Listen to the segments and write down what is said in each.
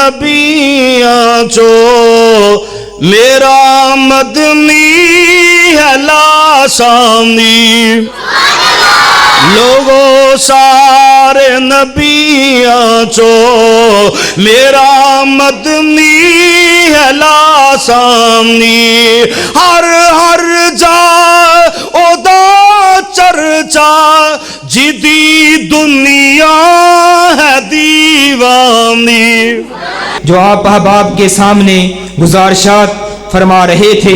نبیاں چو میرا مدنی ہے لاسانی لوگوں سارے نبیاں چو میرا مدنی ہے لاسانی ہر ہر جا او دا چرچا جدی دنیا ہے دیوانی۔ جو آپ احباب کے سامنے گزارشات فرما رہے تھے،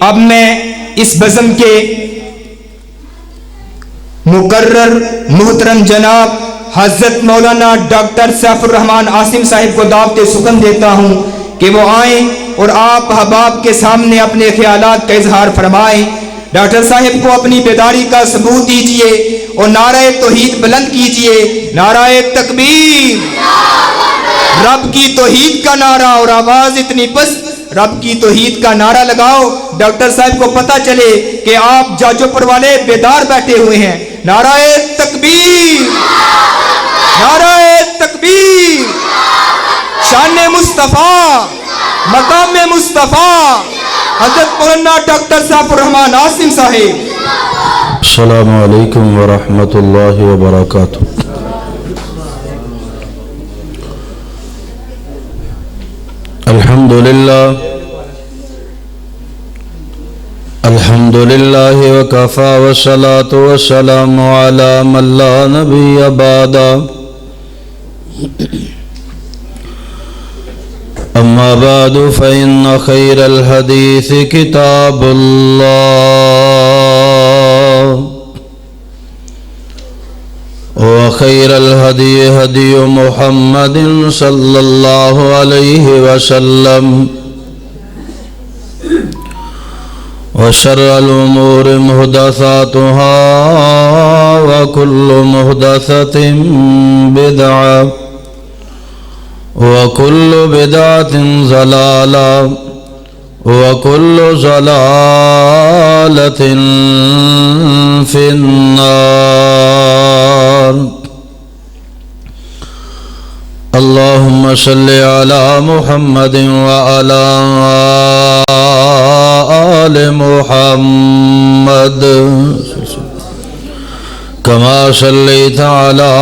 اب میں اس بزم کے مقرر محترم جناب حضرت مولانا ڈاکٹر سیف الرحمن عاصم صاحب کو دعوت سخن دیتا ہوں کہ وہ آئیں اور آپ احباب کے سامنے اپنے خیالات کا اظہار فرمائیں۔ ڈاکٹر صاحب کو اپنی بیداری کا ثبوت دیجئے اور نعرہ توحید بلند کیجئے، نعرہ تکبیر، رب کی توحید کا نعرہ، اور آواز اتنی پست، رب کی توحید کا نعرہ لگاؤ، ڈاکٹر صاحب کو پتہ چلے کہ آپ جاجو پر والے بیدار بیٹھے ہوئے ہیں۔ نعرہ تکبیر، نعرہ تکبیر، شان مصطفیٰ، مقام مصطفیٰ، حضرت مولانا ڈاکٹر سیف الرحمن عاصم صاحب۔ السلام علیکم ورحمۃ اللہ وبرکاتہ۔ الحمد للہ وکفا والصلاة والسلام علی من لا نبی بعد۔ اما بعد فإن خیر الحدیث کتاب اللہ وخیر الہدی ہدی محمد صلی اللہ علیہ وسلم وشر الامور محدثاتها وكل محدثة بدعة وكل بدعة ضلالة وكل ضلالة في النار۔ اللهم صل على محمد وعلى آل محمد كما صليت على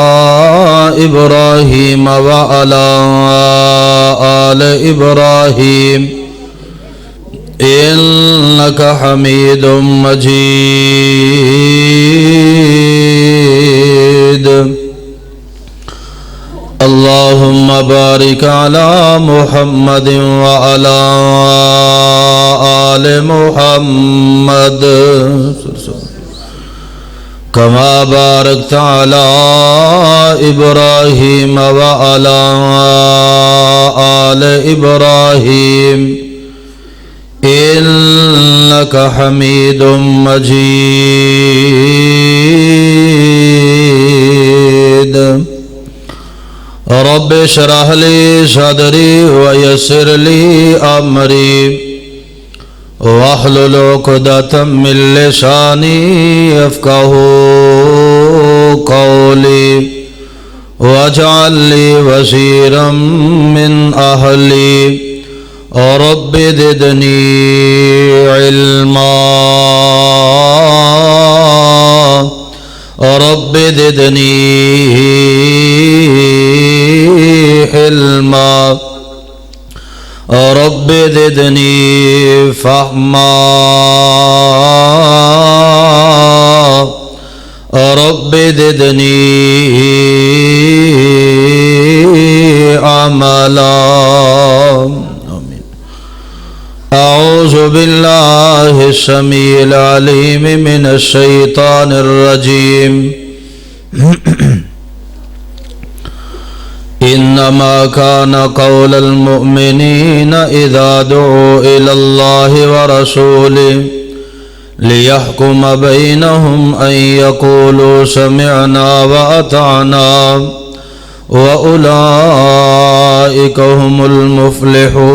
إبراهيم وعلى آل إبراهيم إنك حميد مجيد۔ اللهم بارك على محمد وعلى آل محمد كما باركت على إبراهيم وعلى آل إبراهيم إنك حميد مجيد۔ رب اشرح لي صدري ويسر لي أمري واحلل عقدة من لساني يفقهوا قولي واجعل لي وزيرا من أهلي رب زدني علما رب زدني حلما رب زدني فهما رب زدني عملا۔ اعوذ باللہ السمیع العلیم من الشیطان الرجیم۔ انما كان قول المؤمنین اذا دعوا الى اللہ ورسوله ليحكم بينهم ان يقولوا سمعنا واطعنا واولئك هم المفلحون۔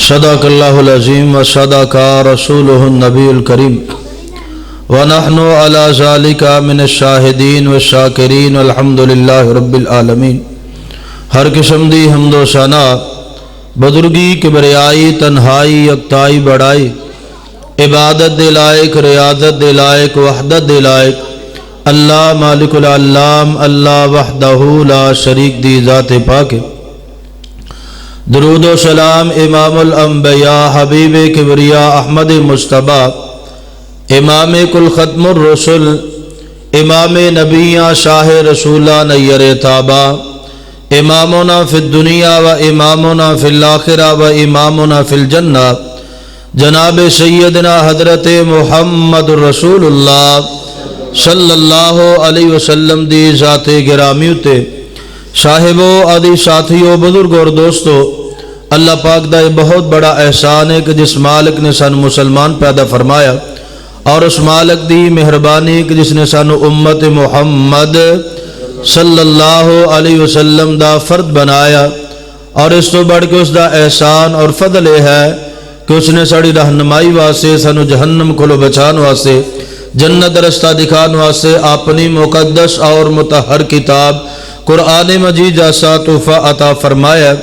صدق اللہ العظیم و صدق رسولہ النبی الکریم۔ ونحن على ذلك من الشاہدین والشاکرین والحمد للہ رب العالمین۔ ہر قسم دی حمد و ثنا، بزرگی، کبریائی، تنہائی، یکتائی، بڑائی، عبادت دے لائق، ریاضت دے لائق، وحدت دے لائق اللہ مالک العلام، اللہ وحدہ لا شریک دی ذات پاک۔ درود و سلام امام الانبیاء حبیب کبریا احمد مصطفیٰ، امام کل ختم الرسل، امام نبیاں شاہ رسولہ نیر تابا، امامنا فی الدنیا و امامنا فی الاخرہ و امامنا فی الجنہ، جناب سیدنا حضرت محمد رسول اللہ صلی اللہ علیہ وسلم دی ذات گرامی تے صاحبو آدی ساتھیو بزرگ اور دوستو، اللہ پاک دا یہ بہت بڑا احسان ہے کہ جس مالک نے سانو مسلمان پیدا فرمایا، اور اس مالک دی مہربانی کہ جس نے سانو امت محمد صلی اللہ علیہ وسلم دا فرد بنایا، اور اس تو بڑھ کے اس دا احسان اور فضل ہے کہ اس نے ساڑی رہنمائی واسطے سانو جہنم کھلو بچان واسطے، جنت رستہ دکھان واسطے اپنی مقدس اور مطہر کتاب قرآن مجید جیسا تحفہ عطا فرمایا۔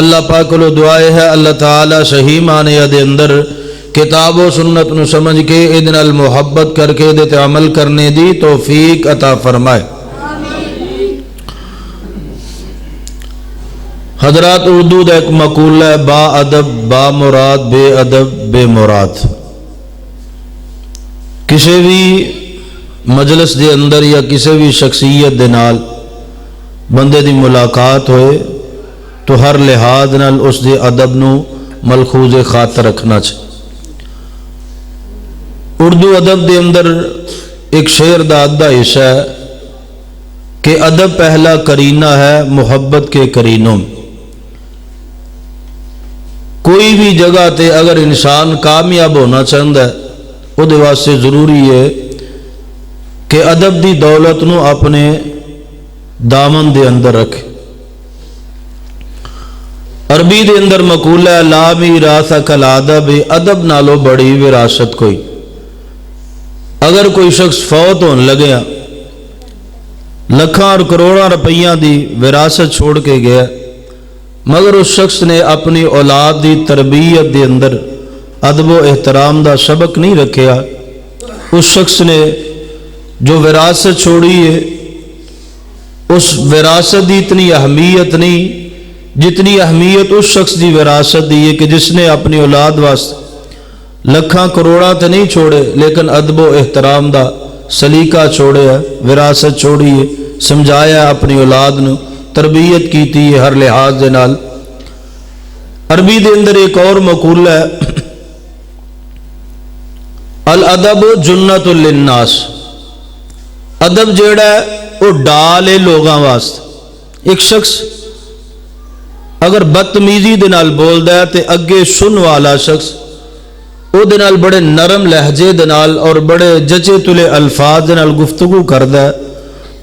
اللہ پاک کو دعائے ہے اللہ تعالی صحیح معنی دے اندر کتاب و سنت نو سمجھ کے ادن المحبت کر کے دیتے عمل کرنے دی توفیق عطا فرمائے۔ حضرات، اردو دا ایک مقولہ ہے، با ادب با مراد، بے ادب بے مراد۔ کسی بھی مجلس دے اندر یا کسی بھی شخصیت دے نال بندے دی ملاقات ہوئے تو ہر لحاظ نال اس دے ادب نو ملحوظ خاطر رکھنا چاہیے۔ اردو ادب دے اندر ایک شعر دا ادھا حصہ ہے کہ ادب پہلا کرینہ ہے محبت کے کرینوں میں۔ کوئی بھی جگہ تے اگر انسان کامیاب ہونا چاہتا ہے وہ دے واسطے ضروری ہے کہ ادب دی دولت نو اپنے دامن دے اندر رکھے۔ عربی دے اندر مقولہ ہے، لا میراث کالادب، ادب نالو بڑی وراثت کوئی۔ اگر کوئی شخص فوت ہون لگیا، لکھاں اور کروڑاں روپیاں دی وراثت چھوڑ کے گیا، مگر اس شخص نے اپنی اولاد دی تربیت دے اندر ادب و احترام دا سبق نہیں رکھیا، اس شخص نے جو وراثت چھوڑی ہے اس وراثت دی اتنی اہمیت نہیں جتنی اہمیت اس شخص دی وراثت دی ہے کہ جس نے اپنی اولاد واسطے لکھاں کروڑاں تے نہیں چھوڑے لیکن ادب و احترام دا سلیقہ چھوڑے ہے، وراثت چھوڑی ہے، سمجھایا اپنی اولاد نو، تربیت کیتی ہے ہر لحاظ دے نال۔ عربی دے اندر ایک اور مقولہ ہے، الادب جنت للناس، ادب جیڑا ہے وہ ڈال ہے لوگاں واسطے۔ ایک شخص اگر بدتمیزی دے نال بولدا ہے تے اگے سن والا شخص او دے نال بڑے نرم لہجے دے نال اور بڑے جچے تلے الفاظ دے نال گفتگو کردا ہے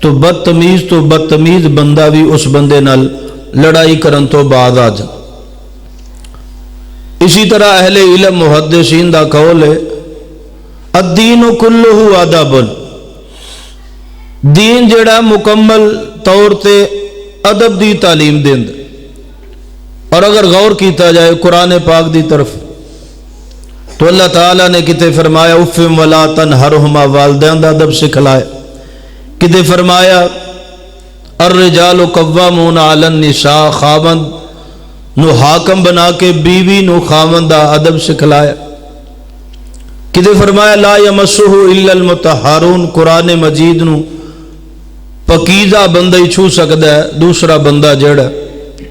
تو بدتمیز بندہ بھی اس بندے نال لڑائی کرن تو بعد آ جائے۔ اسی طرح اہل علم محدثین دا قول ہے، الدین کلہ ادب، دین جڑا مکمل طور تے ادب دی تعلیم دے اندر۔ اور اگر غور کیتا جائے قرآن پاک دی طرف تو اللہ تعالیٰ نے کتے فرمایا اف ولا تنہرہما، والدین دا ادب سکھلائے، کتے فرمایا الرجال قوامون علی النساء، خاوند نو حاکم بنا کے بیوی نو خاوند دا ادب سکھلایا، کتے فرمایا لا یمسہ الا المطہرون، قرآن مجید نو پکیزہ بندہ ہی چھو سکتا ہے، دوسرا بندہ جڑا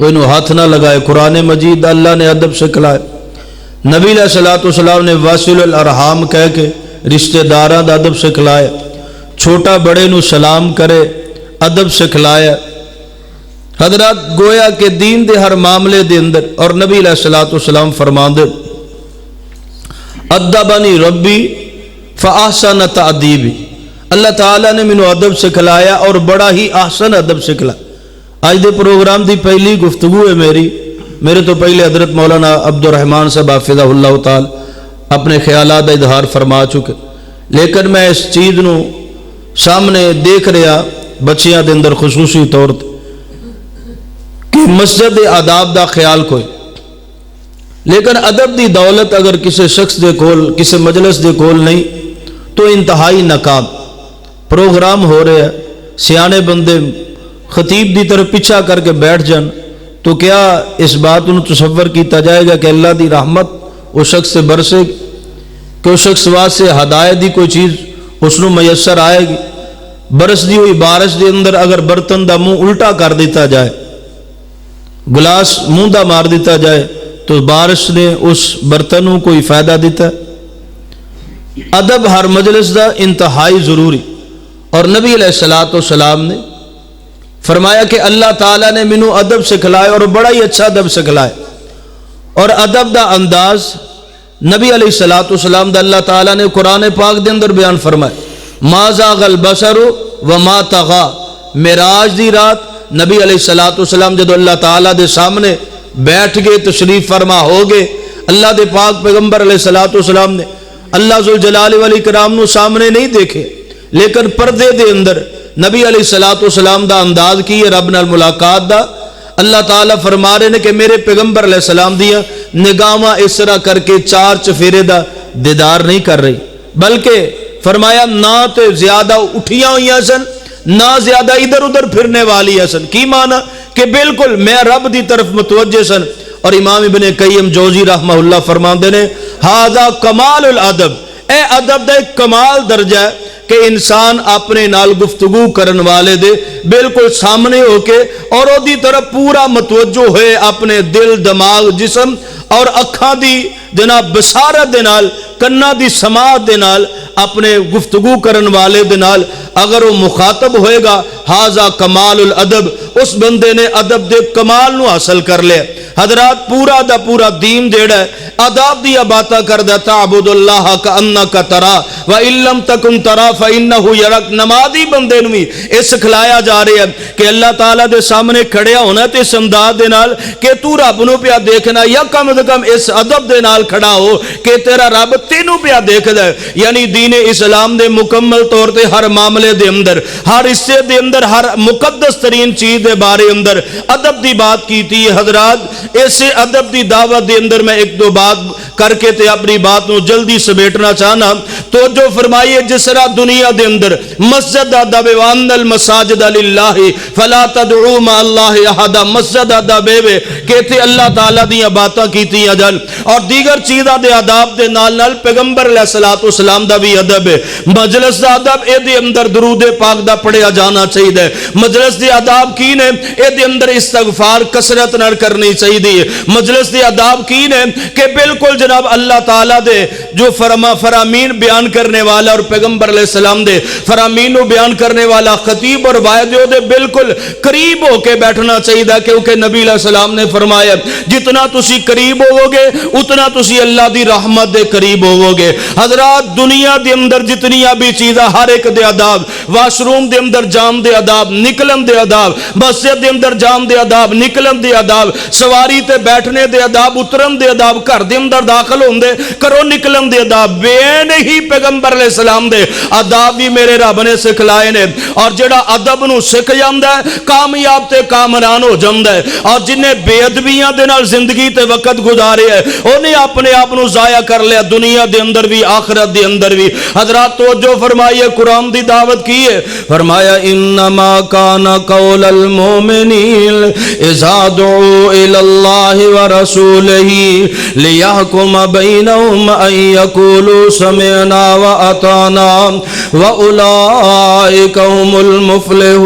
وہ انہوں ہاتھ نہ لگائے۔ قرآن مجید اللہ نے ادب سکھلائے۔ نبی علیہ السلام نے واصل الارحام کہہ کے رشتہ داراں دا ادب سکھلائے، چھوٹا بڑے نو سلام کرے ادب سکھلایا۔ حضرات گویا کہ دین دے ہر معاملے دے اندر، اور نبی علیہ السلام فرماندے ادبنی ربی فاحسن تأدیبی، اللہ تعالیٰ نے مینوں ادب سکھلایا اور بڑا ہی احسن ادب سکھلایا۔ آج دے پروگرام دی پہلی گفتگو ہے میرے تو پہلے حضرت مولانا عبد الرحمن صاحب حافظہ اللہ تعالی اپنے خیالات کا اظہار فرما چکے، لیکن میں اس چیز نو سامنے دیکھ رہا بچیاں دے اندر خصوصی طور تے کہ مسجد آداب دا خیال کوئی، لیکن ادب دی دولت اگر کسی شخص دے کول کسی مجلس دے کول نہیں تو انتہائی ناکام پروگرام ہو رہے ہیں، سیانے بندے خطیب دی طرف پیچھا کر کے بیٹھ جان تو کیا اس بات انہوں تصور کیتا جائے گا کہ اللہ دی رحمت اس شخص سے برسے گی، کہ اس شخص واسطے ہدایت دی کوئی چیز اس نو میسر آئے گی؟ برس دی ہوئی بارش دے اندر اگر برتن دا منہ الٹا کر دیتا جائے، گلاس منہ دا مار دیتا جائے تو بارش نے اس برتنوں کوئی فائدہ دیتا ہے؟ ادب ہر مجلس دا انتہائی ضروری، اور نبی علیہ السلام نے فرمایا کہ اللہ تعالیٰ نے منو ادب سکھلائے اور بڑا ہی اچھا ادب سکھلائے، اور ادب دا انداز نبی علیہ السلام دا اللہ تعالیٰ نے قرآن پاک دے اندر بیان فرمائے، ما زاغ البصر وما طغى۔ معراج دی رات نبی علیہ السلام جدو اللہ تعالیٰ دے سامنے بیٹھ گئے، تشریف فرما ہو گئے، اللہ دے پاک پیغمبر علیہ السلام نے اللہ ذوالجلال والاکرام نو سامنے نہیں دیکھے، لیکن پردے دے اندر نبی علیہ السلام دا انداز کی ہے رب نال ملاقات دا۔ اللہ تعالیٰ فرما رہے نے کہ میرے پیغمبر علیہ السلام دیا نگاہاں اس طرح کر کے چار چفیرے دا دیدار نہیں کر رہی، بلکہ فرمایا نہ تے زیادہ اٹھیاں ہوئی سن نہ زیادہ ادھر ادھر پھرنے والی سن۔ کی معنی کہ بالکل میں رب دی طرف متوجہ سن۔ اور امام ابن قیم جوزی رحمہ اللہ فرماندے نے ھذا کمال الادب، اے ادب دا ایک کمال درجہ ہے کہ انسان اپنے نال گفتگو کرن والے دے بالکل سامنے ہو کے اور او دی طرف پورا متوجہ ہوئے، اپنے دل دماغ جسم اور اکھاں دی جناب بصارت دے نال، کنا دی سماعت دے نال، اپنے گفتگو کرن والے دے نال اگر وہ مخاطب ہوئے گا، ھذا کمال الادب، اس بندے نے ادب دے کمال نو حاصل کر لیا۔ حضرات پورا دا پورا دین جیڑا ہے آداب دیا باتاں کر دا، تعبد اللہ کأنک ترا وَإِن لَّمْ تَكُن تَرَا فَإِنَّهُ يَرَاكَ۔ نمازی بندے نو بھی اس سکھلایا جا رہے ہیں کہ اللہ تعالیٰ دے سامنے کھڑیا ہونا تے اس انداز دے نال کہ تو رب نو پیا دیکھنا، یا کم از کم اس ادب دے نال کھڑا ہو کہ تیرا رب تینو پیا دیکھدا ہے۔ یعنی دین اسلام دے مکمل طور تے ہر معاملے دے اندر، ہر حصے دے اندر، ہر مقدس ترین چیز دے بارے اندر ادب دی بات کیتی ہے۔ حضرات ایسے ادب دی دعوت دے اندر میں ایک دو بات کر کے تے اپنی بات نو جلدی سمیٹنا چاہنا۔ تو جو فرمائیے جس طرح دنیا دے اندر مسجد ادب وان المساجد للہ فلا تدعوا مع اللہ احد، مسجد ادب کہ تے اللہ تعالیٰ دیاں باتاں کیتی جان، اور دیگر چیزاں دے آداب دے نال نال پیغمبر علیہ السلام دا بھی ادب ہے۔ مجلس دا ادب اے دے اندر درود پاک دا پڑھیا جانا چاہیے۔ مجلس دے آداب کی نے اے دے اندر استغفار کثرت نال کرنی چاہیے۔ مجلس دے آداب کی نے کہ بالکل جناب اللہ تعالیٰ دے جو فرامین بیان کرنے والا اور پیغمبر علیہ السلام دے فرامین کو بیان کرنے والا خطیب اور وائد دے بالکل قریب ہو کے بیٹھنا چاہیے، کیونکہ نبی علیہ السلام نے فرمایا جتنا تسی قریب ہوو گے اتنا تسی اللہ دی رحمت دے قریب ہوو گے۔ حضرات دنیا دے اندر جتنیاں بھی چیزاں ہر ایک دے آداب، واش روم دے اندر جام دے آداب، نکلن دے آداب، مسجد دے اندر جام دے آداب، نکلن دے آداب، سواری تے بیٹھنے دے آداب، اترن دے آداب، گھر دے اندر داخل ہوندے کرو نکلن دے آداب، بے نہیں پیغمبر علیہ السلام دے آداب بھی میرے رب نے سکھلائے نے۔ اور جڑا ادب نو سکھ جاندا ہے کامیاب تے کامران ہو جاندا ہے، اور جنہیں بے ادبیاں دے نال زندگی تے وقت گزارے ہے انہیں اپنے آپ نو ضائع کر لیا، دنیا دے اندر بھی آخرت دے اندر بھی۔ حضرات توجہ فرمائیے، قرآن دی دعوت کی ہے، فرمایا انما کان قول المؤمنین اذا دعوا الی اللہ ورسولہ لیحکم بینہم ان یقولوا سمعنا واطعنا واولئک هم المفلحون۔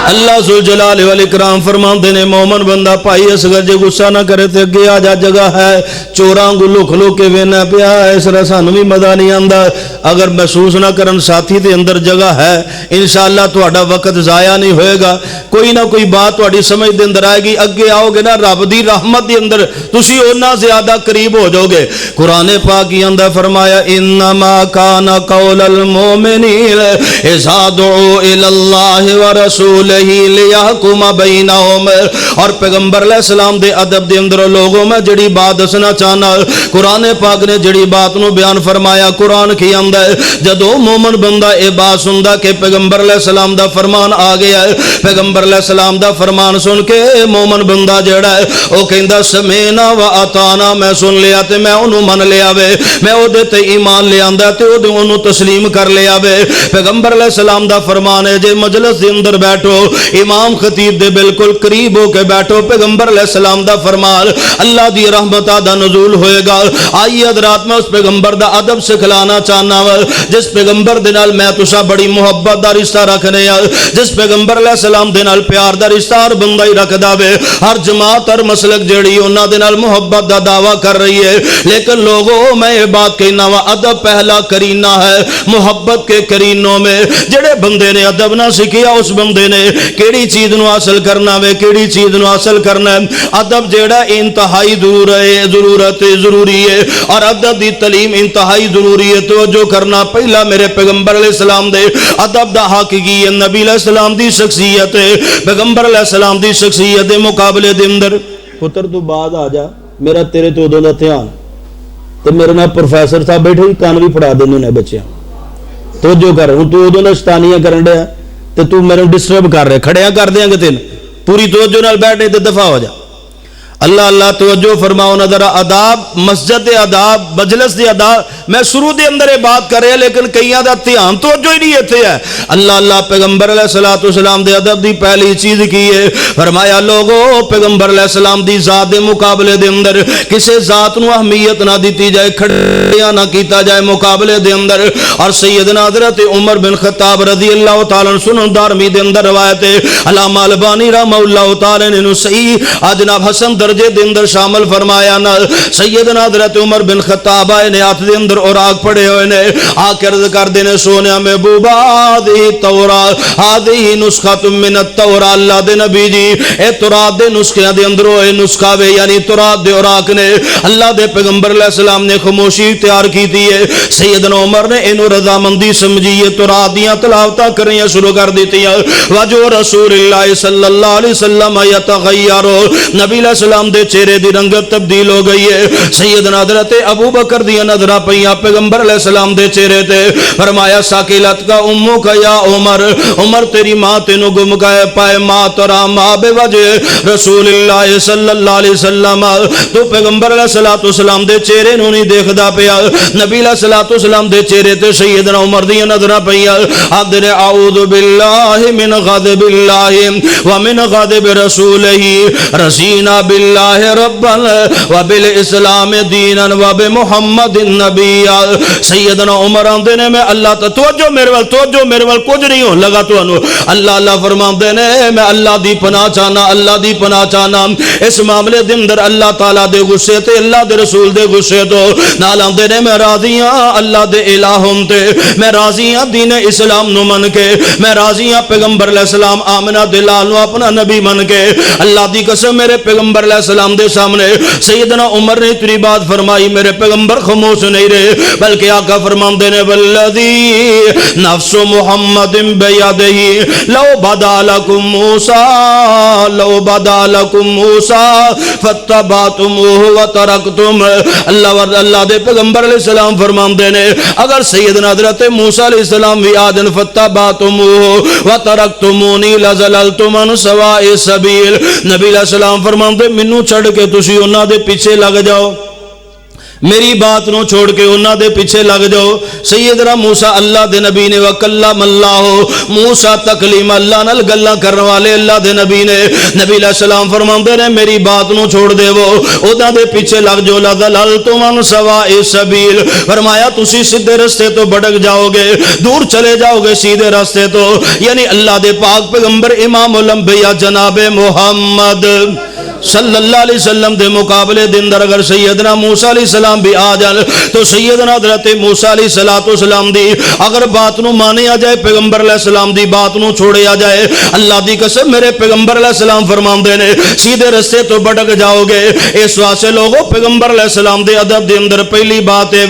اللہ ذوالجلال والاکرام فرماندے نے مومن بندہ پائی اصغر جے غصہ نہ کرے تے اگے آ جا، جگہ ہے چوراں کو لک لک کے وینا پیا، اس طرح سانو بھی مزہ نہیں آندا۔ اگر محسوس نہ کرن ساتھی دے اندر جگہ ہے انشاءاللہ تہاڈا وقت ضائع نہیں ہوئے گا کوئی نہ کوئی بات تہاڈی سمجھ دے اندر آئے گی اگے آؤ گے نا رب دی رحمت دے اندر تسی اونا زیادہ قریب ہو جاؤ گے قرآن پاک کے اندر فرمایا انما کان قول المؤمنین اذا دعوا الی اللہ ورسولہ لیحکم بینہم اور پیغمبر علیہ السلام دے ادب دے اندر لوگوں میں جڑی بات دسنا چاہنا قرآن پاک نے جڑی بات نو بیان فرمایا قرآن کی اندر جدو مومن بندہ اے بات سندا کہ پیغمبر علیہ السلام دا فرمان آ گیا ہے پیغمبر علیہ السلام دا فرمان سن کے مومن بندہ جڑا ہے او کہندا سمینا و اطانا میں سن لیا تے میں انہوں من لیا وے میں او دے تے ایمان لے آندا تے او دے انہوں تسلیم کر لیا وے پیغمبر علیہ السلام دا فرمان ہے جے مجلس دے اندر بیٹھو امام خطیب دے بالکل قریب ہو کے بیٹھو پیغمبر علیہ السلام دا فرمان اللہ دی رحمتہ دا نزول ہوئے گا آئیے حضرات میں اس پیغمبر دا ادب سکھلانا چاہنا جس پیغمبر دے نال میں تسا بڑی محبت دا رشتہ رکھنے جس پیغمبر علیہ السلام دے نال پیار دا رشتہ ہر بندہ ہی رکھ داوے ہر جماعت ہر مسلک جیڑی انہاں دے نال محبت دا دعویٰ کر رہی ہے لیکن لوگوں میں یہ بات کہنا وا ادب پہلا کرینہ ہے محبت کے کرینوں میں جڑے بندے نے ادب نہ سیکھیا اس بندے نے کیڑی چیز نو حاصل کرنا وے کیڑی چیز نو حاصل کرنا ہے ادب جیڑا انتہائی ضروری ہے اور ادب دی تعلیم انتہائی ضروری ہے توجہ کرنا پہلا میرے پیغمبر علیہ السلام دے ادب دا حق کی ہے نبی علیہ السلام دی شخصیت ہے پیغمبر علیہ السلام دی شخصیت دے مقابلے دے اندر پتر تو بعد آ جا میرا تیرے تو ادوں دا دھیان تو میرے نال پروفیسر صاحب بیٹھے کان بھی پڑھا دیندے نے بچیاں توجہ کر ہوں تو ادوں دا شیطانیاں کرن ڈیا تے تو میرے ڈسٹرب کر رہے کھڑیاں کر دیاں گے تین پوری توجہ نال بیٹھے تے دفع ہو جا اللہ اللہ توجہ فرماؤ نظر آداب مسجد دے آداب مجلس دے آداب میں شروع دے اندر یہ بات کر رہے لیکن کئیاں دا دھیان توجہ ہی نہیں ایتھے ہے اللہ اللہ پیغمبر علیہ السلام دے ادب دی پہلی چیز کی ہے فرمایا لوگو پیغمبر علیہ السلام دی ذات دے مقابلے دے اندر کسے ذات نو اہمیت نہ دیتی جائے کھڑیا نہ کیتا جائے مقابلے دے اندر اور سیدنا حضرت عمر بن خطاب رضی اللہ تعالیٰ سنن دارمی دے اندر روایت ہے علامہ البانی رحمہ اللہ تعالیٰ نے صحیح جناب حسن درجے دے اندر شامل فرمایا نا سیدنا حضرت عمر بن خطاب آئے نے ہاتھ دے اندر اوراق پڑے ہوئے نے آکر کر دینے سونیا میں بوبا آدھی تورات آدھی نسخہ من التورات اللہ دے نبی جی اے تورات دے نسخیاں دے اندر ہوئے نسخہ وے یعنی تورات دے اوراق نے اللہ دے پیغمبر علیہ السلام نے خاموشی اختیار کی دی ہے سیدنا عمر نے انہوں رضامندی سمجھیے تورات دیاں تلاوتاں کریں شروع کر دیتی ہیں وجو رسول اللہ صلی اللہ علیہ وسلم یتغیرو نبی علیہ السلام دے چہرے دی رنگت تبدیل ہو گئی ہے سیدنا حضرت ابو بکر دی نظرہ پئیاں پیغمبر علیہ السلام دے چہرے تے فرمایا ساکلت کا امو کا یا عمر عمر تیری ماں تینو گم گئے پائے ماں ترا ماں بے وجہ رسول اللہ صلی اللہ علیہ وسلم تو پیغمبر علیہ السلام دے چہرے نو نہیں دیکھ دا پیا نبی علیہ السلام دے چہرے تے سیدنا عمر دی نظرہ پئیاں حضر اعوذ باللہ من غضب اللہ ومن غضب رسولہ رسینا باللہ ربا وبالاسلام دینا وبمحمد النبی سیدنا عمر آندے نے میں اللہ توجہ میرے وال کچھ نہیں ہو لگا تو انو اللہ اللہ فرماندے نے میں اللہ دی پناہ چاہنا اس معاملے دے اندر اللہ تعالیٰ دے غصے تے اللہ دے رسول دے غصے تو نال آندے نے میں راضی ہاں اللہ دے الہم تے میں راضی ہاں دین اسلام نو من کے میں راضی ہاں پیغمبر علیہ السلام آمنہ دلال نو اپنا نبی من کے اللہ دی قسم میرے پیغمبر علیہ السلام دے سامنے سیدنا عمر نے اتنی بات فرمائی میرے پیغمبر خاموش نہیں رہے بلکہ آقا فرماندے نے والذی نفس محمد بیدہی لو بدا لکم موسیٰ فاتبعتموہ وترکتم اللہ دے پیغمبر علیہ السلام فرماندے نے اگر سیدنا حضرت موسیٰ علیہ السلام بھی آدن فاتبعتموہ وترکتمونی لزللتم عن سواء السبیل نبی علیہ السلام فرماندے منو چھڑ کے تسی انہاں دے پیچھے لگ جاؤ میری بات نو چھوڑ کے انہاں دے پیچھے لگ جاؤ سیدنا موسیٰ اللہ دے نبی نے وکلم اللہ موسیٰ تکلیم اللہ نال گلاں کرن والے اللہ دے نبی نے نبی علیہ السلام فرماندے نے میری بات نو چھوڑ دے وہ انہاں دے پیچھے لگ جاؤ لضللتم عن سواء السبیل فرمایا تسی سیدھے راستے تو بھٹک جاؤ گے دور چلے جاؤ گے سیدھے راستے تو یعنی اللہ دے پاک پیغمبر امام الانبیاء جناب محمد صلی اللہ علیہ وسلم دے مقابلے دے اندر اگر سیدنا موسیٰ علیہ السلام بھی آ جان تو سیدنا حضرت موسیٰ علیہ السلام دی اگر بات نو مانے آ جائے پیغمبر علیہ السلام دی بات نو چھوڑے آ جائے اللہ دی قسم میرے پیغمبر علیہ السلام فرماندے نے سیدھے رستے تو بھٹک جاؤ گے اس واسطے لوگوں پیغمبر علیہ السلام دے ادب دے اندر پہلی بات ہے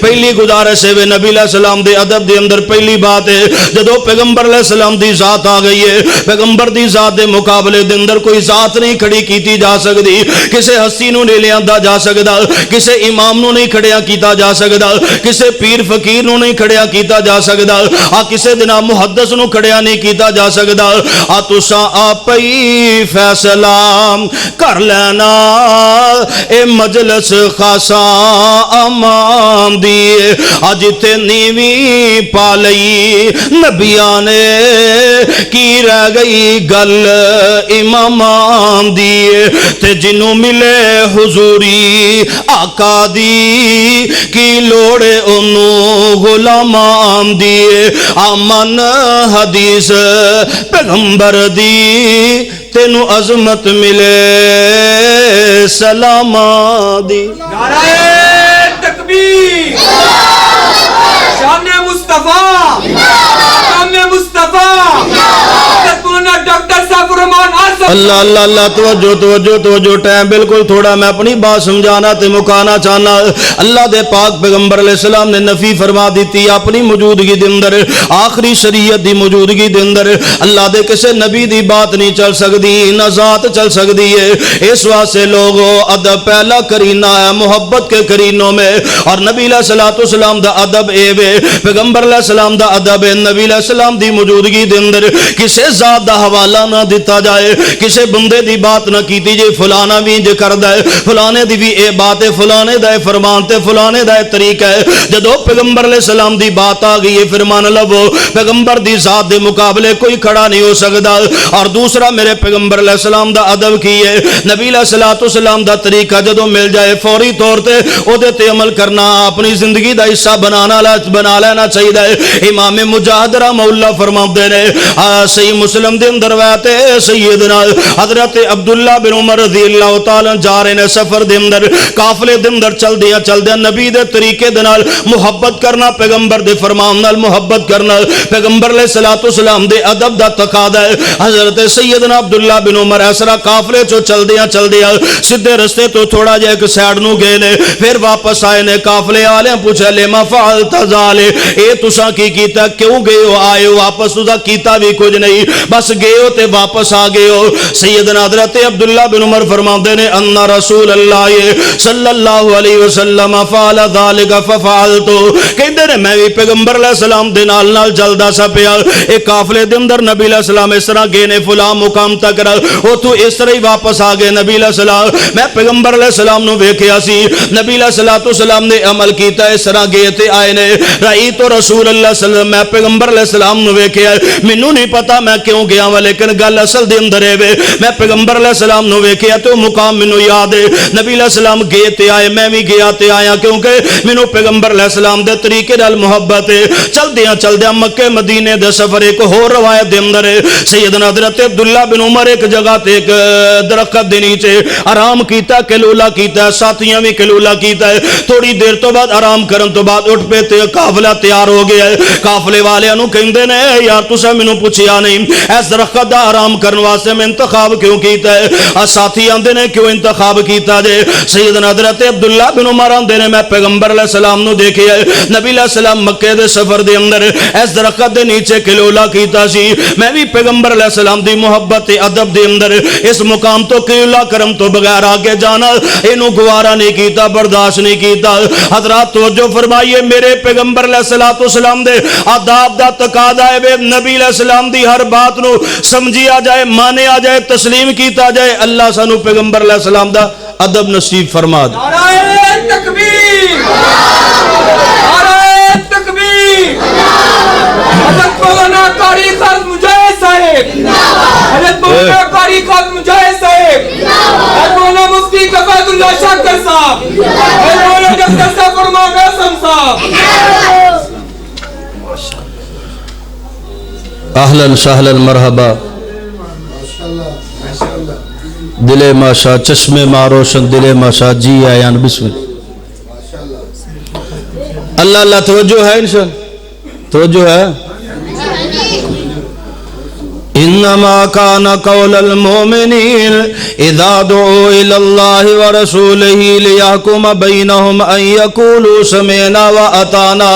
پہلی گزارش ہے نبی علیہ السلام دے ادب دے اندر پہلی بات ہے جدو پیغمبر علیہ السلام دی ذات آ گئی ہے پیغمبر دی ذات دے مقابلے دے اندر کوئی ذات نہیں کھڑی کیتی جا سکتی کسے ہستی نو نہیں لیاندا جا سکدا کسے امام نو نہیں کھڑیا کیتا جا سکدا کسے پیر فقیر نو نہیں کھڑیا کیتا جا سکدا کسے دنا محدث نو کھڑیا نہیں کیتا جا سکدا تساں آپ ہی فیصلہ کر لینا اے مجلس خاصا امان دیے اج تے نیوی پا لئی نبیاں نے کی رہ گئی گل امامان دیے تے جنوں ملے حضوری آقا دی کی لوڑے انہوں غلامان دیے آمن حدیث پیغمبر دی تینو عظمت ملے سلاما دی نعرہ تکبیر شان مصطفیٰ شان مصطفیٰ ڈاکٹر صاحب الرحمان آصف اللہ اللہ اللہ توجہ ٹائم بالکل تھوڑا میں اپنی بات سمجھانا تے مکانا چاہنا اللہ دے پاک پیغمبر علیہ السلام نے نفی فرما دیتی اپنی موجودگی دے اندر آخری شریعت دی موجودگی دے اندر اللہ دے کسے نبی دی بات نہیں چل سکتی نہ ذات چل سکتی ہے اس واسطے لوگوں ادب پہلا کرینہ ہے محبت کے کرینوں میں اور نبی علیہ السلام دا ادب اے وے پیغمبر علیہ السلام دا ادب ہے نبی علیہ السلام دی موجودگی دے اندر کسے ذات دا حوالہ نہ دیتا جائے کسے بندے دی بات نہ کیتی جائے فلانا بھی انج کردا ہے فلانے دی بھی اے بات ہے فلانے دا فرمان تے فلانے دا طریقہ ہے جدو پیغمبر علیہ السلام دی بات آ گئی ہے فرمان لو پیغمبر دی ذات دے مقابلے کوئی کھڑا نہیں ہو سکتا اور دوسرا میرے پیغمبر علیہ السلام دا ادب کی ہے نبی علیہ السلام دا طریقہ جدو مل جائے فوری طور تے او دے تے عمل کرنا اپنی زندگی دا حصہ بنا لینا چاہیے امام مجاہد رحمہ اللہ فرماتے نے صحیح مسلم دے اندر روایت ہے سیدنا حضرت عبداللہ بن عمر رضی اللہ تعالی جا رہے نے سفر دے اندر قافلے دے اندر چل دیا نبی دے طریقے دے نال محبت کرنا پیغمبر دے فرمان نال محبت کرنا پیغمبر علیہ السلام دے ادب دا تقاضا ہے حضرت سیدنا عبداللہ بن عمر اسرا قافلے چو چل دیا سیدھے رستے تو تھوڑا جے ایک سائیڈ نو گئے نے پھر واپس آئے نے قافلے والے پوچھا لما فعلت ذالک اے تساں کی کیتا کیوں گئے ہو آئے ہو واپس تساں کیتا بھی کچھ نہیں بس گئے ہو تے واپس آ گئے ہو سیدنا حضرت عبداللہ بن عمر فرماتے نے ان رسول اللہ صلی اللہ علیہ وسلم فعل ذالک ففعلت کہندے نے میں بھی پیغمبر علیہ السلام دے نال جلدا سا پیا ایک قافلے دے اندر نبی علیہ السلام اس طرح گئے نے فلاں مقام تک او تو اس طرح ہی واپس آ گئے نبی علیہ السلام میں پیغمبر علیہ السلام نو ویکھیا سی نبی علیہ السلام نے عمل کیتا اس طرح گئے تے آئے نے رائی تو رسول اللہ صلی اللہ علیہ وسلم میں پیغمبر علیہ السلام نو ویکھیا مینوں نہیں پتا میں کیوں گیا وا لیکن گل اصل دے اندر ہے میں پیغمبر علیہ السلام نو ویکھیا تو مقام مینوں یاد ہے نبی علیہ السلام گئے تے آئے میں بھی گیا تے آیا کیونکہ مینوں پیغمبر علیہ السلام دے طریقے نال محبت ہے چلدیاں مکے مدینے دے سفر ایک ہور روایت دے اندر ہے سیدنا حضرت عبداللہ بن عمر ایک جگہ تے ایک درخت دے نیچے آرام کیتا کلولا کیتا ساتھیاں بھی کلولا کیتا ہے تھوڑی دیر تو بعد آرام کرن تو بعد اٹھ پے تے قافلہ تیار ہو گیا ہے قافلے والے انہوں کہندے نے یار تساں مینوں پوچھیا نہیں اس درخت دا آرام کرن واسطے میں انتخاب کیوں کیتا ہے ساتھی آندے نے کیوں انتخاب کیتا جے سیدنا حضرت عبداللہ بن عمر آندے نے میں پیغمبر علیہ السلام نو دیکھیا ہے نبی علیہ السلام مکے دے سفر دے اندر اس درخت دے نیچے کلولا کیتا سی میں بھی پیغمبر علیہ السلام دی محبت ادب دے اندر اس مقام تو کلولا کرم تو بغیر آگے جانا اینو گوارا نہیں کیتا برداشت نہیں کیتا حضرات توجہ فرمائیے میرے پیغمبر علیہ السلام دے آداب دا تقاضا ہے نبی علیہ السلام دی ہر بات نو سمجھیا جائے مانیا جائے تسلیم کیتا جائے اللہ سانو پیغمبر علیہ السلام دا ادب نصیب فرما دے نعرہ تکبیر نعرہ تکبیر حضرت مولانا قاری خالد مجاہد صاحب حضرت مولانا قاری خالد مجاہد صاحب حضرت مولانا مفتی کفایت اللہ شاکر صاحب حضرت مولانا ڈاکٹر صاحب فرمان قاسم صاحب اہلا سہلا مرحبا دل ماشا چشمے ماروشن دل ماشا جی آیان بسم اللہ اللہ اللہ توجہ ہے انشاءاللہ توجہ ہے انما كان قول المؤمنين اذا دعوا الى الله ورسوله ليحكم بينهم ان يقولوا سمعنا واطعنا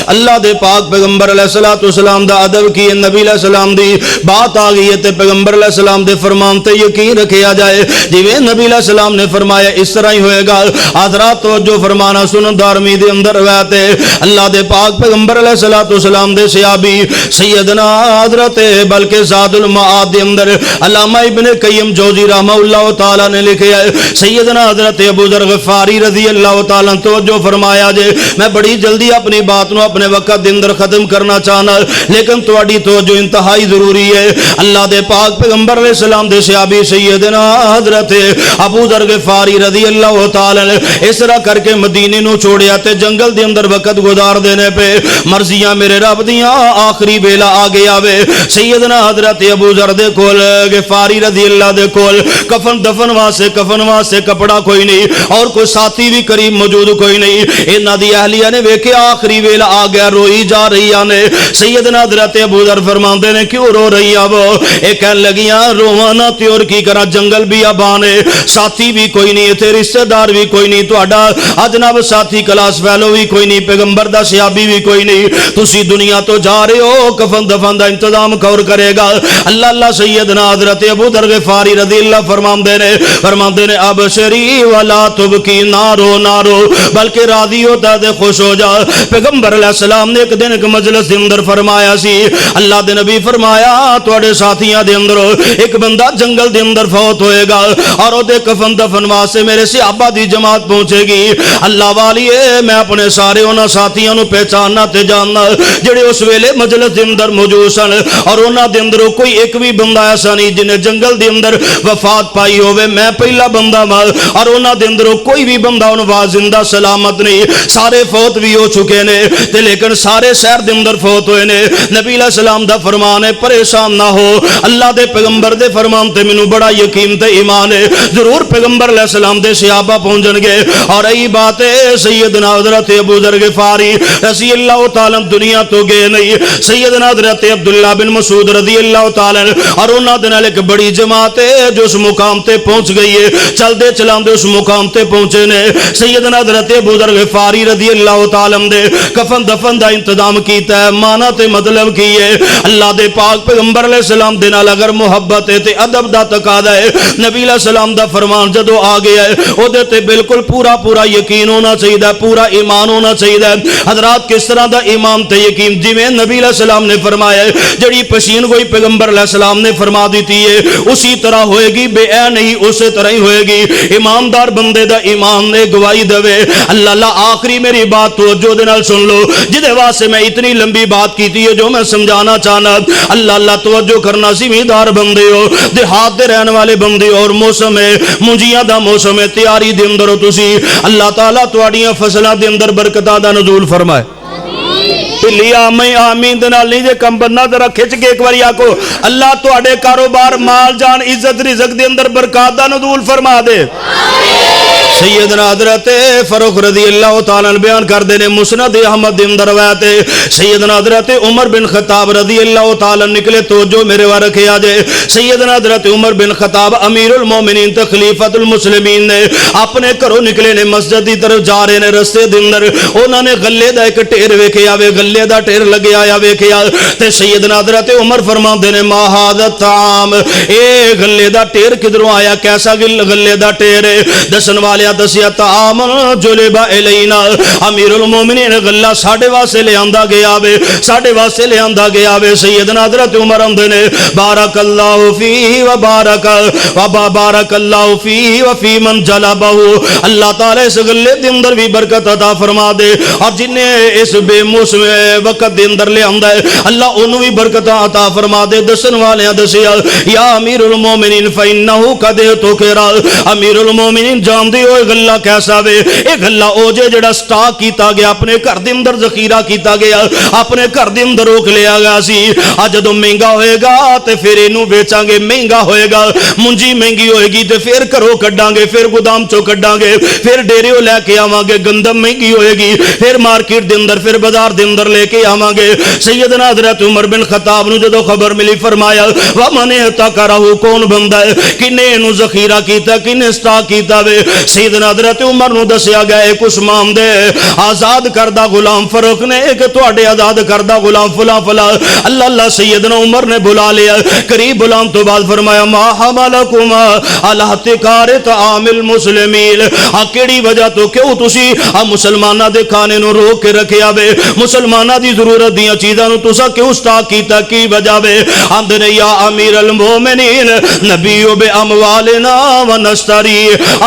اللہ دے پاک پیغمبر علیہ الصلوۃ والسلام دا ادب کی نبی علیہ السلام دی بات آ گئی ہے تے پیغمبر علیہ السلام دے فرمان تے یقین رکھیا جائے جویں نبی علیہ السلام نے فرمایا اس طرح ہی ہوئے گا حضرات توجہ فرمانا سنن دارمی دے اندر روایت ہے اللہ دے پاک پیغمبر علیہ الصلوۃ والسلام دے صحابی سیدنا حضرت بلکہ زاد المعاد دے اندر علامہ ابن قیم جوزی رحمہ اللہ تعالی نے لکھا ہے سیدنا حضرت ابو ذر غفاری رضی اللہ تعالی توجہ فرمایا جے میں بڑی جلدی اپنی بات نو اپنے وقت دے اندر ختم کرنا چاہنا لیکن تواڈی توجہ انتہائی ضروری ہے اللہ دے پاک پیغمبر علیہ السلام دے صحابی سیدنا حضرت ابو ذر غفاری رضی اللہ تعالی نے اس طرح کر کے مدینے نو چھوڑیا تے جنگل دے اندر وقت گزار دینے پہ مرضیاں میرے رب دیاں آخری ویلا آ گیا وے سیدنا حضرت ابو ذر دے کول غفاری رضی اللہ دے کول کفن دفن واسطے کپڑا کوئی نہیں اور کوئی ساتھی بھی قریب موجود کوئی نہیں انہاں دی اہلیہ نے ویکھیا آخری ویلا آ گیا روئی جا رہی نے سیدنا حضرت ابو ذر فرماندے نے کیوں رو رہی وہ اے کہن لگیاں روانا تے اور کی کرا جنگل بھی آبان ہے ساتھی بھی کوئی نہیں تے رشتہ دار بھی کوئی نہیں تہاڈا اجنب ساتھی کلاس فیلو بھی کوئی نہیں پیغمبر دا صحابی بھی کوئی نہیں تسی دنیا تو جا رہے ہو کفن دفن دا انتظام کور کرے گا اللہ اللہ سیدنا حضرت ابو ذر غفاری رضی اللہ فرماندے نے ابشری ولا تبکی نارو بلکہ راضی ہوتا دے خوش ہو جا پیغمبر علیہ السلام نے ایک دن ایک مجلس دے اندر فرمایا سی اللہ دے نبی فرمایا تواڈے ساتھیاں دے اندر ایک بندہ جنگل دے اندر فوت ہوئے گا اور او دے کفن دفن واسطے میرے صحابہ دی جماعت پہنچے گی اللہ والیے میں اپنے سارے انہاں ساتھیاں نو پہچاننا تے جاننا جڑے اس ویلے مجلس دے اندر موجود سن اور انہاں دے اندر کوئی ایک بھی بندہ ایسا نہیں جنہیں جنگل دے اندر وفات پائی ہوئے میں پہلا بندہ مال اور انہاں دے اندر کوئی بھی بندہ انہاں زندہ سلامت نہیں سارے فوت بھی ہو چکے نے تے لیکن سارے شہر دے اندر فوت ہوئے نے نبی علیہ السلام دا فرمان ہے پریشان نہ ہو اللہ دے پیغمبر دے فرمان تے مینوں بڑا یقین تے ایمان ہے ضرور پیغمبر علیہ السلام دے صحابہ پہنچن گے اور ای بات ہے سیدنا حضرت ابو ذر غفاری رضی اللہ تعالی دنیا تو گئے نہیں سیدنا حضرت عبداللہ بن مسعود رضی اللہ تعالی اور انہاں دے نال ایک بڑی جماعت ہے جو اس مقام تے پہنچ گئی ہے چل دے چلاندے اس مقام تے پہنچے نے سیدنا حضرت ابو ذر غفاری رضی اللہ تعالی دے کفن دفن دا انتظام کیتا ہے مانا تے مطلب کی ہے اللہ دے پاک پیغمبر علیہ السلام دے نال اگر محبت ہے تے ادب دا تقاضا ہے نبی علیہ السلام دا فرمان جدو آ گیا ہے او دے تے بالکل پورا یقین ہونا چاہیے پورا ایمان ہونا چاہیے حضرات کس طرح دا ایمان تے یقین جویں نبی علیہ السلام نے فرمایا ہے جڑی پشین گوئی پیغمبر علیہ السلام نے فرما دیتی ہے اسی طرح ہوئے گی بے اے نہیں اسی طرح ہی ہوئے گی ایماندار بندے دا ایمان نے گواہی دے اللہ اللہ آخری میری بات توجہ دے نال سن لو جدے واسطے میں اتنی لمبی بات کیتی ہے جو میں سمجھانا چاہنا اللہ اللہ توجہ کرنا زمیندار بندے ہو دیہات دے رہن والے بندے اور موسم ہے مونجیاں دا موسم ہے تیاری دے اندر ہو تسی اللہ تعالیٰ تواڈیاں فصلاں دے اندر برکتاں دا نزول فرمائے لیا میں آمین دے نال نہیں جے کم بننا ذرا کھچ کے ایک بار آکو اللہ تواڈے کاروبار مال جان عزت رزق دے اندر برکات دا نزول فرما دے سیدنا حضرت فاروق رضی اللہ تعالیٰ بیان کر دینے مسند احمد دے اندر روایت ہے سیدنا حضرت عمر بن خطاب رضی اللہ تعالیٰ نکلے تو جو میرے وہاں رکھے آجے سیدنا حضرت عمر بن خطاب امیر المومنین تخلیفت المسلمین نے اپنے کرو نکلے نے مسجد دی طرف جا رہے نے رستے دے اندر انہوں نے غلے دا ایک ٹیر ویکھے آوے غلے دا ٹیر لگے آیا ویکھے آ تے سیدنا حضرت عمر فرمان دینے ما ھذا الطعام اے غلے دا ٹیر کدھروں آیا کیسا غلے دا ٹیر ہے دسن والے دسیا طعام جلب الینا امیر المومنین غلہ ساڈے واسطے لے آندا گیا وے ساڈے واسطے لے آندا گیا وے سیدنا حضرت عمر اندے نے بارک اللہ فیہ و بارک اللہ فیہ و فی من جلبہ اللہ تعالی اس غلے دے اندر بھی برکت عطا فرما دے اور جن نے اس بے موسم وقت دے اندر لے آندا ہے اللہ انہوں بھی برکت عطا فرما دے دسن والے دسیا یا امیر المومنین فانہ قد تکرا امیر المومنین جان دیو وہ گلا کیسا وے؟ یہ گلا او جے جڑا سٹاک کیتا گیا اپنے گھر دے اندر ذخیرہ کیتا گیا اپنے گھر دے اندر روک لیا گیا سی جدوں مہنگا ہوئے گا تے پھر اینوں بیچاں گے مہنگا ہوئے گا منجی مہنگی ہوئے گی تے پھر گھروں کڈاں گے پھر گودام چوں کڈاں گے پھر ڈیریوں لے کے آواں گے گندم مہنگی ہوئے گی پھر مارکیٹ دے اندر پھر بازار دے اندر لے کے آواں گے سیدنا حضرت عمر بن خطاب نو جدوں خبر ملی فرمایا ومن احتکرہ کون بندہ ہے کنے اینوں ذخیرہ کیتا کنے سٹاک کیتا وے سیدنا حضرت عمر نو دسیا گیا ایک عثمان دے آزاد کردہ غلام فروخت نے ایک تواڈے آزاد کردہ غلام فلاں فلاں اللہ اللہ سیدنا عمر نے بلا لیا قریب غلام تو بعد فرمایا ما حملکما علی احتکار طعام المسلمین کیڑی وجہ تو کیوں تسی مسلماناں دے کھانے نو روک کے رکھیا وے مسلماناں دی ضرورت دیاں چیزاں نو تسا کیوں سٹاک کیتا کی وجہ وے آندے نے یا امیر المومنین نبیو بے اموالنا ونشتری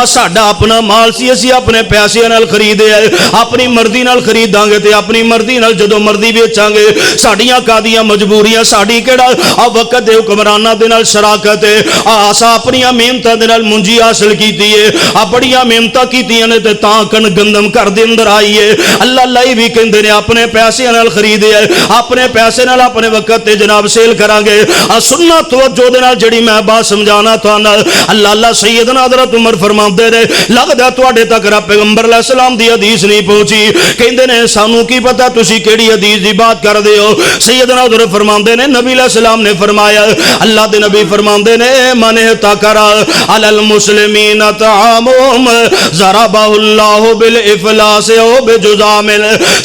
ساڈا اپنا مال سی اسی اپنے پیسے نال خریدے اپنی مرضی نال خریداں گے تے اپنی مرضی نال جدوں مرضی ویچاں گے ساڈیاں کادیاں مجبوریاں ساڈی کیڑا وقت دے حکمراناں دے نال شراکت ہے اساں اپنی محنتاں دے نال منجی حاصل کیتی ہے بڑیاں محنتاں کیتیاں نے تے تاں کن گندم گھر دے اندر آئی ہے اللہ اللہ بھی کہندے نے اپنے پیسے نال خریدے اپنے پیسے نال اپنے وقت تے جناب سیل کران گے سننا توجہ دے نال جڑی میں بات سمجھانا تھانا اللہ اللہ سیدنا حضرت عمر فرماندے نے لگدا تواڈے تک رب پیغمبر علیہ السلام دی حدیث نہیں پہنچی کہندے نے سانو کی پتہ تسی کیڑی حدیث دی بات کر دے ہو سیدنا حضرت فرماندے نے نبی علیہ السلام نے فرمایا اللہ دے نبی فرماندے نے من احتکر علی المسلمین طعامهم ضربہ اللہ بالافلاس او بجزام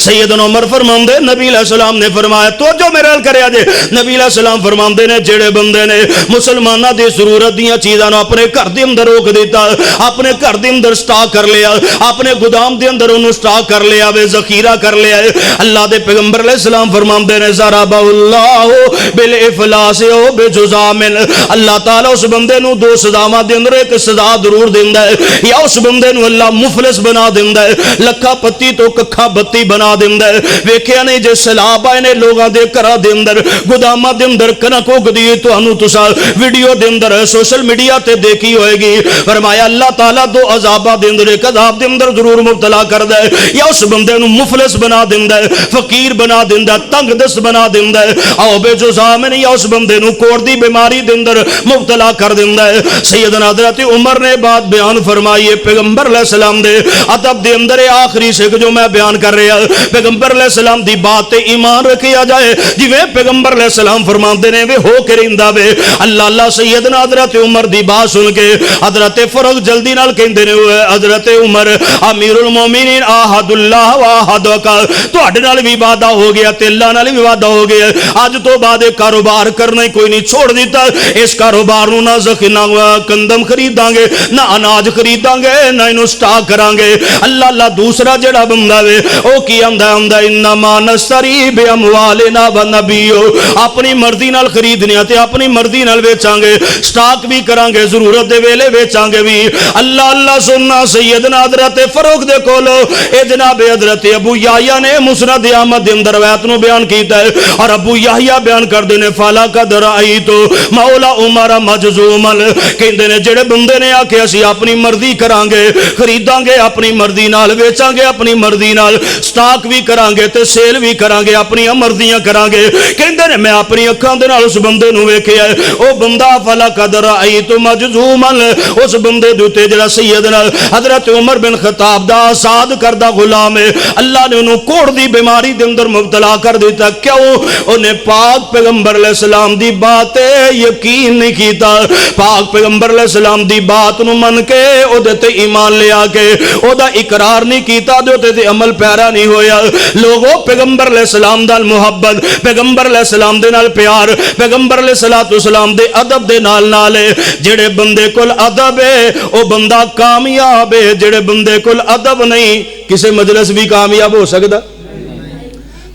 سیدنا عمر فرماندے نبی علیہ السلام نے فرمایا تو جو میرے ال کریا جے نبی علیہ السلام فرماندے نے جڑے بندے نے مسلماناں دی ضرورت دیاں چیزاں نو اپنے گھر دے اندر روک دیتا اپنے گھر دے اندر سٹاک کر لیا اپنے گودام دے اندر انہوں سٹاک کر لیا وے ذخیرہ کر لیا اللہ دے پیغمبر علیہ السلام فرماندے نے ضربہ اللہ بالافلاس او بجزام اللہ تعالی اس بندے نو دو سزاواں دے اندر ایک سزا ضرور دیندا ہے یا اس بندے نو اللہ مفلس بنا دیندا ہے لکھا پتی تو ککھا بتی بنا دیندا ہے ویکھیا نہیں جے سیلاب آئے نے لوگاں دے گھراں دے اندر گوداماں دے اندر کنک اگدی تانوں تساں ویڈیو دے اندر سوشل میڈیا تے دیکھی ہوئے گی فرمایا اللہ تعالی دو عذاباں دے اندر ایک عذاب دے اندر ضرور مبتلا کردا ہے یا اس بندے نو مفلس بنا دیندا ہے فقیر بنا دیندا ہے تنگ دست بنا دیندا ہے او بے جزام یا اس بندے نو کوڑ دی بیماری دے اندر مبتلا کر دیندا ہے سیدنا حضرت عمر نے بات بیان فرمائی ہے پیغمبر علیہ السلام دے ادب دے اندر آخری سکھ جو میں بیان کر رہا پیغمبر علیہ السلام دی بات تے ایمان رکھیا جائے جویں پیغمبر علیہ السلام فرماندے نے وے ہو کے رہندا وے اللہ اللہ سیدنا حضرت عمر دی بات سن کے حضرت فاروق جلدی نال کہندے نے حضرت عمر امیر المومنین احد اللہ واحدک تواڈے نال بھی وعدہ ہو گیا تے اللہ نال بھی وعدہ ہو گیا اج تو بعد کاروبار کرنا ہی کوئی نہیں چھوڑ دیتا اس کاروبار نو نہ گندم خریداں گے نہ اناج خریداں گے نہ اینو سٹاک کران گے اللہ اللہ دوسرا جڑا بندہ وے او کی آندا انما نشتری باموالنا ونبیو اپنی مرضی نال خریدنے تے اپنی مرضی نال بیچاں گے سٹاک بھی کران گے ضرورت دے ویلے بیچاں گے بھی اللہ اللہ سننا سیدنا حضرت فاروق دے کولو اے جناب حضرت ابو یحییٰ نے مسند احمد دے اندر روایت نو بیان کیتا ہے اور ابو یحییٰ بیان کردے نے فالا قد رأیت مولا عمر مجزوما کہندے نے جڑے بندے نے آکھے اسی اپنی مرضی کران گے خریداں گے اپنی مرضی نال ویچاں گے اپنی مرضی نال سٹاک بھی کران گے تے سیل بھی کران گے اپنی مرضیاں کران گے کہندے نے میں اپنی اکھاں دے نال اس بندے نو ویکھیا او بندہ فلا قد رأیت مجزوما اس بندے دے تے جڑا سیدنا حضرت عمر بن خطاب دا آزاد کردہ غلام ہے اللہ نے انہوں کوڑ دی بیماری دے اندر مبتلا کر دیتا کیوں انہیں پاک پیغمبر علیہ السلام دی بات یقین نہیں کیتا پاک پیغمبر علیہ السلام دی بات نو من کے او دیتے ایمان لے آکے او دا اقرار نہیں کیتا دیتے تے عمل پیرا نہیں ہویا لوگوں پیغمبر علیہ السلام دا محبت پیغمبر علیہ السلام دے نال پیار پیغمبر علیہ السلام دے ادب دے نال نالے جڑے بندے کل ادب ہے او بندہ کامیاب ہے جڑے بندے کل ادب نہیں کسے مجلس بھی کامیاب ہو سکتا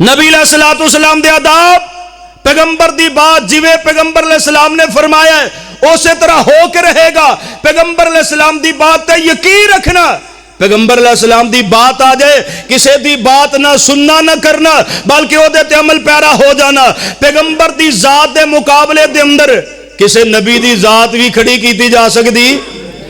نبی علیہ السلام دے ادب پیغمبر دی بات جویں پیغمبر علیہ السلام نے فرمایا ہے اسی طرح ہو کے رہے گا پیغمبر علیہ السلام دی بات تے یقین رکھنا پیغمبر علیہ السلام دی بات آ جائے کسے دی بات نہ سننا نہ کرنا بلکہ او دے تے عمل پیرا ہو جانا پیغمبر دی ذات دے مقابلے دے اندر کسے نبی دی ذات بھی کھڑی کیتی جا سکتی